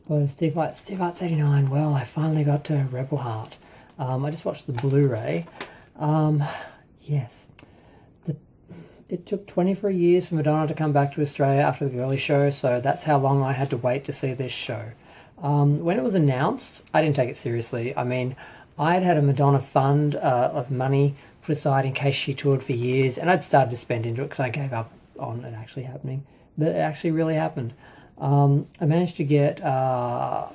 But Steve Arts 89, well, I finally got to Rebel Heart. I just watched the Blu-ray. Yes. It took 23 years for Madonna to come back to Australia after the early show, so that's how long I had to wait to see this show. When it was announced, I didn't take it seriously. I mean, I'd had a Madonna fund of money put aside in case she toured for years, and I'd started to spend into it because I gave up on it actually happening. But it actually really happened. I managed to get 4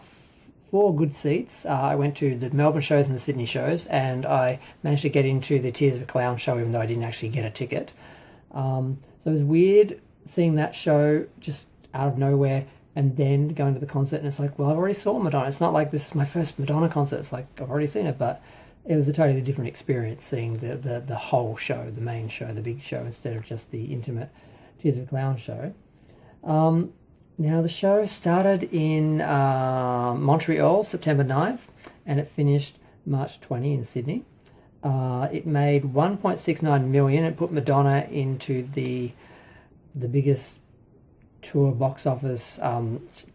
good seats. I went to the Melbourne shows and the Sydney shows, and I managed to get into the Tears of a Clown show even though I didn't actually get a ticket. So it was weird seeing that show just out of nowhere and then going to the concert, and it's like, well, I've already saw Madonna. It's not like this is my first Madonna concert. It's like I've already seen it, but it was a totally different experience seeing the whole show, the main show, the big show, instead of just the intimate Tears of a Clown show. Now, the show started in Montreal, September 9th, and it finished March 20 in Sydney. It made 1.69 million. It put Madonna into the biggest tour box office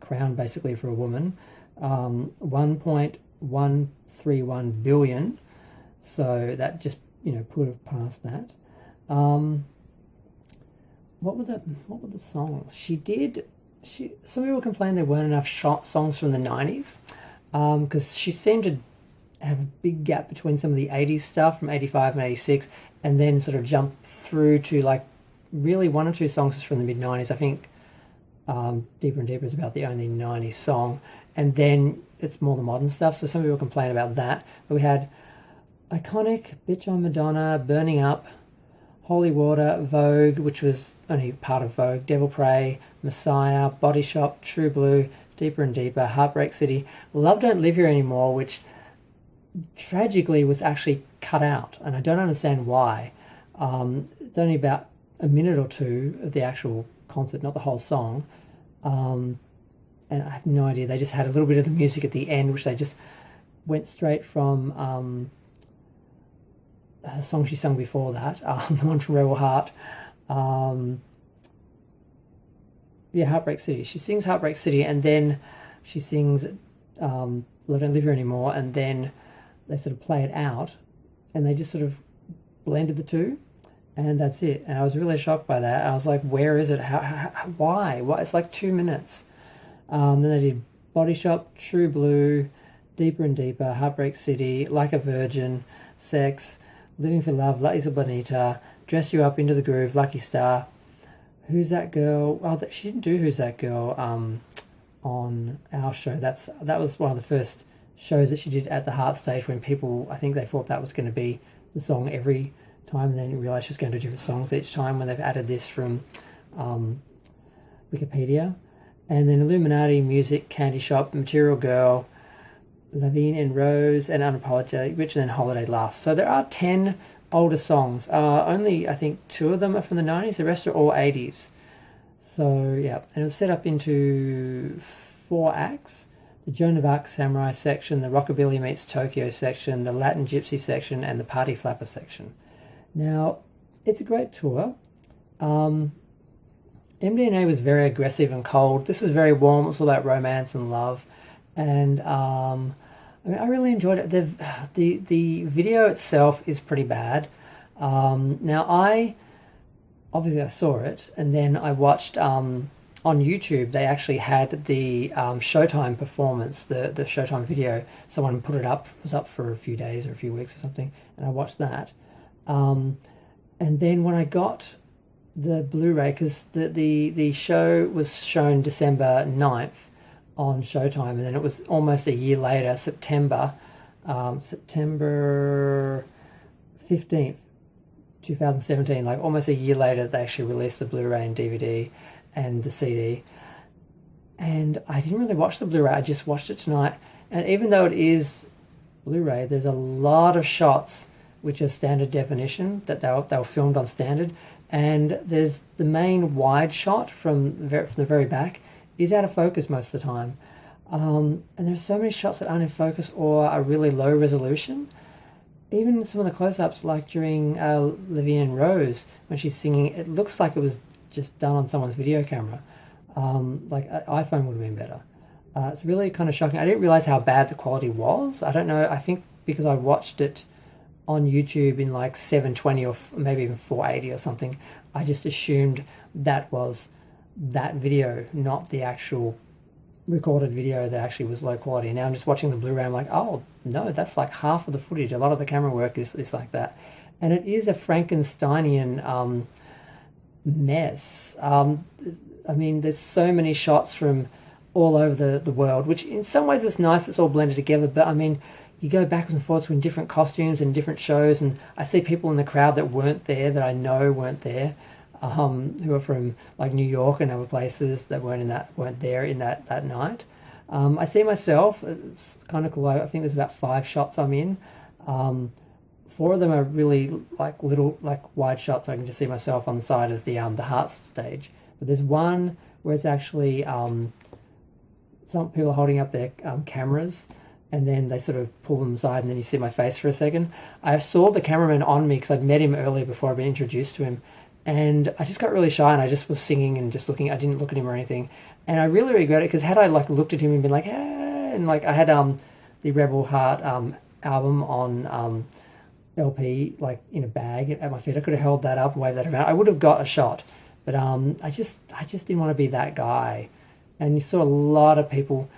crown, basically, for a woman. 1.131 billion. So that just, put it past that. What were the songs? Some people complained there weren't enough songs from the 90s because she seemed to have a big gap between some of the 80s stuff from 85 and 86 and then sort of jump through to like really 1 or 2 songs from the mid-90s. I think Deeper and Deeper is about the only 90s song, and then it's more the modern stuff, so some people complain about that. But we had Iconic, Bitch on Madonna, Burning Up, Holy Water, Vogue, which was only part of Vogue, Devil Pray, Messiah, Body Shop, True Blue, Deeper and Deeper, Heartbreak City, Love Don't Live Here Anymore, which tragically was actually cut out, and I don't understand why. It's only about a minute or two of the actual concert, not the whole song, and I have no idea. They just had a little bit of the music at the end, which they just went straight from the song she sung before that, the one from Rebel Heart. Heartbreak City. She sings Heartbreak City, and then she sings Love Don't Live Here Anymore, and then they sort of play it out, and they just sort of blended the two, and that's it. And I was really shocked by that. I was like, where is it? Why? It's like 2 minutes. Then they did Body Shop, True Blue, Deeper and Deeper, Heartbreak City, Like a Virgin, Sex, Living for Love, La Isla Bonita, Dress You Up, Into the Groove, Lucky Star, Who's That Girl? Oh, she didn't do Who's That Girl on our show. That was one of the first shows that she did at the Heart stage when people, I think they thought that was going to be the song every time, and then you realise she was going to do different songs each time when they've added this from Wikipedia. And then Illuminati, Music, Candy Shop, Material Girl, Lavigne and Rose, and Unapologetic, which then Holiday Last. So there are 10 older songs. Only, I think, 2 of them are from the 90s. The rest are all 80s. So, yeah. And it was set up into 4 acts. The Joan of Arc Samurai section, the Rockabilly Meets Tokyo section, the Latin Gypsy section, and the Party Flapper section. Now, it's a great tour. MDNA was very aggressive and cold. This was very warm. It was all about romance and love. And I really enjoyed it. The video itself is pretty bad. Now, I saw it, and then I watched on YouTube. They actually had the Showtime performance, the Showtime video. Someone put it up. It was up for a few days or a few weeks or something, and I watched that. And then when I got the Blu-ray, because the show was shown December 9th on Showtime, and then it was almost a year later, September 15th, 2017, like almost a year later, they actually released the Blu-ray and DVD and the CD. And I didn't really watch the Blu-ray, I just watched it tonight. And even though it is Blu-ray, there's a lot of shots which are standard definition, that they were filmed on standard. And there's the main wide shot from the very back is out of focus most of the time. And there's so many shots that aren't in focus or are really low resolution. Even some of the close-ups, like during Lavigne and Rose, when she's singing, it looks like it was just done on someone's video camera. Like an iPhone would have been better. It's really kind of shocking. I didn't realize how bad the quality was. I don't know. I think because I watched it on YouTube in like 720 or maybe even 480 or something, I just assumed that was that video, not the actual recorded video that actually was low quality. Now I'm just watching the Blu-ray, I'm like, oh no, that's like half of the footage. A lot of the camera work is like that. And it is a Frankensteinian mess. I mean, there's so many shots from all over the world, which in some ways is nice, it's all blended together, but I mean, you go backwards and forwards in different costumes and different shows, and I see people in the crowd that weren't there, that I know weren't there, who are from like New York and other places that weren't there in that night. I see myself. It's kind of cool. I think there's about 5 shots I'm in. 4 of them are really like little like wide shots. I can just see myself on the side of the Heart stage. But there's one where it's actually some people are holding up their cameras, and then they sort of pull them aside, and then you see my face for a second. I saw the cameraman on me because I'd met him earlier before I'd been introduced to him, and I just got really shy, and I just was singing and just looking. I didn't look at him or anything, and I really regret it, because had I like looked at him and been like, hey, and like I had the Rebel Heart album on LP like in a bag at my feet. I could have held that up and waved that around. I would have got a shot, but I just didn't want to be that guy. And you saw a lot of people.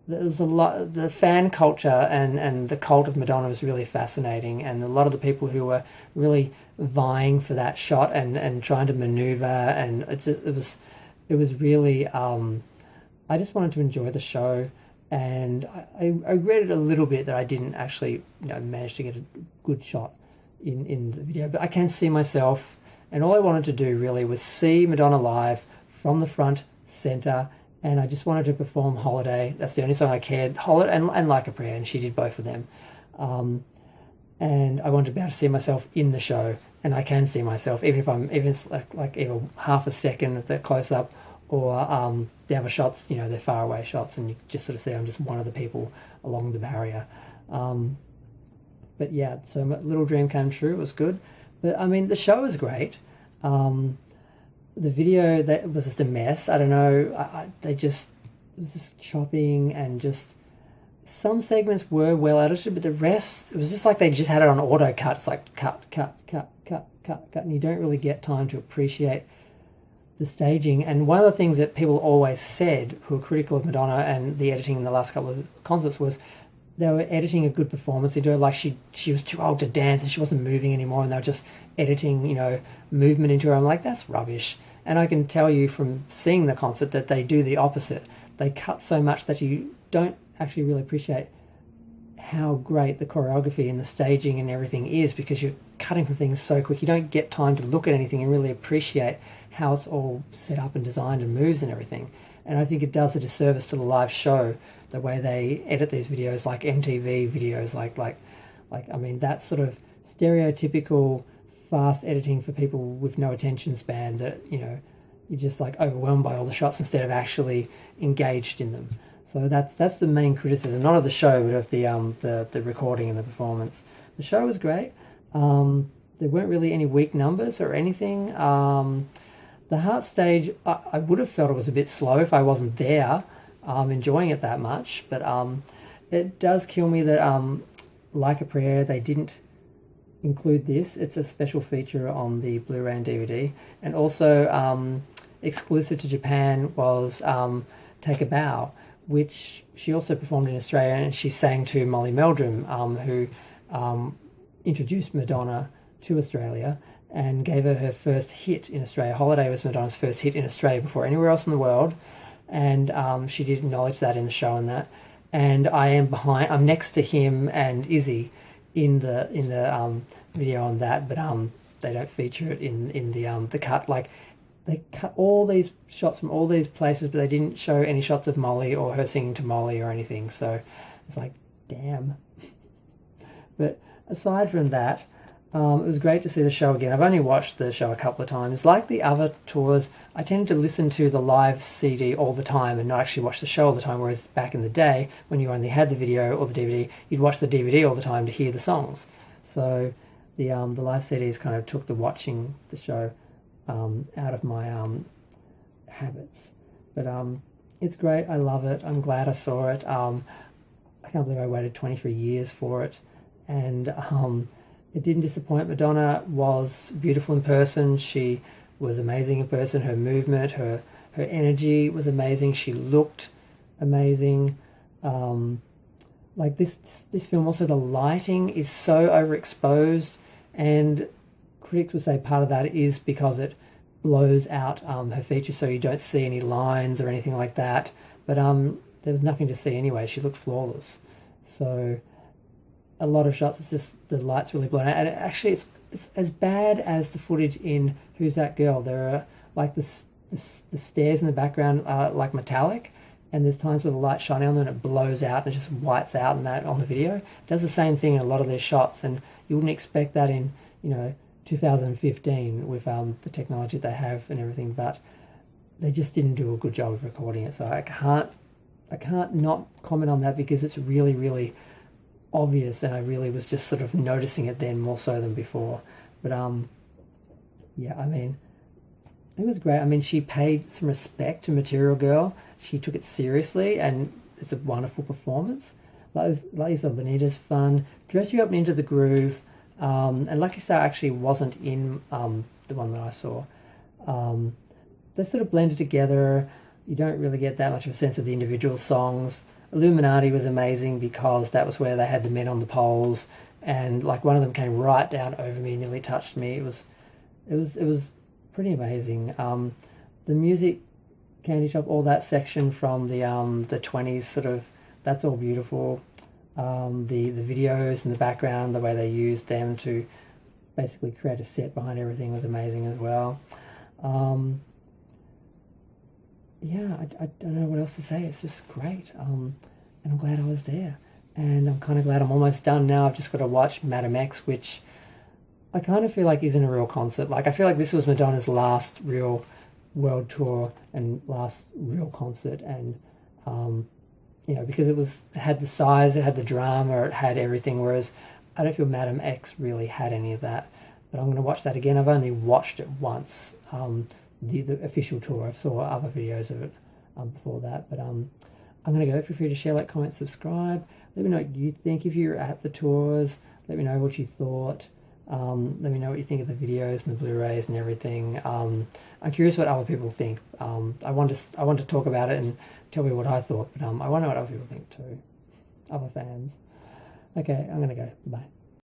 There was a lot. The fan culture and the cult of Madonna was really fascinating, and a lot of the people who were really vying for that shot and trying to maneuver, and it was really. I just wanted to enjoy the show, and I regretted a little bit that I didn't actually manage to get a good shot in the video. But I can see myself, and all I wanted to do really was see Madonna live from the front, center. And I just wanted to perform Holiday. That's the only song I cared. Holiday and Like a Prayer, and she did both of them. And I wanted to be able to see myself in the show, and I can see myself, even if I'm like either half a second of the close up, or the other shots, they're far away shots, and you just sort of see I'm just one of the people along the barrier. But yeah, so my little dream came true. It was good, but I mean the show was great. The video, that was just a mess. I don't know. It was just chopping, and just some segments were well edited, but the rest, it was just like they just had it on auto cut. It's like cut, and you don't really get time to appreciate the staging. And one of the things that people always said, who were critical of Madonna and the editing in the last couple of concerts, was they were editing a good performance into her, like she was too old to dance and she wasn't moving anymore, and they were just editing, movement into her. I'm like, that's rubbish. And I can tell you from seeing the concert that they do the opposite. They cut so much that you don't actually really appreciate how great the choreography and the staging and everything is, because you're cutting from things so quick. You don't get time to look at anything and really appreciate how it's all set up and designed and moves and everything. And I think it does a disservice to the live show, the way they edit these videos, like MTV videos, like I mean, that sort of stereotypical fast editing for people with no attention span, that you're just like overwhelmed by all the shots instead of actually engaged in them. So that's the main criticism, not of the show, but of the recording and the performance. The show was great. There weren't really any weak numbers or anything. The Heart stage, I would have felt it was a bit slow if I wasn't there enjoying it that much. But it does kill me that Like a Prayer, they didn't include this. It's a special feature on the Blu-ray and DVD. And also exclusive to Japan was Take a Bow, which she also performed in Australia, and she sang to Molly Meldrum, who introduced Madonna to Australia and gave her first hit in Australia. Holiday was Madonna's first hit in Australia before anywhere else in the world, and she did acknowledge that in the show and that. And I'm next to him and Izzy in the video on that, but they don't feature it in the cut. Like, they cut all these shots from all these places, but they didn't show any shots of Molly or her singing to Molly or anything. So it's like, damn. But aside from that, it was great to see the show again. I've only watched the show a couple of times. Like the other tours, I tended to listen to the live CD all the time and not actually watch the show all the time, whereas back in the day, when you only had the video or the DVD, you'd watch the DVD all the time to hear the songs. So the live CDs kind of took the watching the show out of my habits. But It's great. I love it. I'm glad I saw it. I can't believe I waited 23 years for it. And it didn't disappoint. Madonna was beautiful in person. She was amazing in person. Her movement, her energy was amazing. She looked amazing. Like this film, also the lighting is so overexposed, and critics would say part of that is because it blows out her features, so you don't see any lines or anything like that. But there was nothing to see anyway. She looked flawless. So a lot of shots, it's just the light's really blown out. And actually, it's as bad as the footage in Who's That Girl. There are like the stairs in the background are like metallic, and there's times where the light's shining on them and it blows out and it just whites out, and that on the video. It does the same thing in a lot of their shots, and you wouldn't expect that in 2015 with the technology they have and everything, but they just didn't do a good job of recording it. So I can't not comment on that, because it's really, really obvious, and I really was just sort of noticing it then more so than before. But yeah, I mean, it was great. I mean, she paid some respect to Material Girl. She took it seriously, and it's a wonderful performance. Liza Bonita's fun. Dress You Up and Into the Groove. And Lucky Star actually wasn't in the one that I saw. They sort of blended together. You don't really get that much of a sense of the individual songs. Illuminati was amazing because that was where they had the men on the poles, and like one of them came right down over me, nearly touched me. It was pretty amazing. The music, Candy Shop, all that section from the 20s sort of, that's all beautiful. The videos in the background, the way they used them to basically create a set behind everything was amazing as well. Yeah, I don't know what else to say. It's just great. And I'm glad I was there. And I'm kind of glad I'm almost done now. I've just got to watch Madame X, which I kind of feel like isn't a real concert. Like, I feel like this was Madonna's last real world tour and last real concert. And, because it had the size, it had the drama, it had everything, whereas I don't feel Madame X really had any of that. But I'm going to watch that again. I've only watched it once, the official tour. I saw other videos of it before that. But I'm going to go. Feel free to share, like, comment, subscribe. Let me know what you think if you're at the tours. Let me know what you thought. Let me know what you think of the videos and the Blu-rays and everything. I'm curious what other people think. I want to talk about it and tell me what I thought, but I want to know what other people think too, other fans. Okay, I'm going to go. Bye.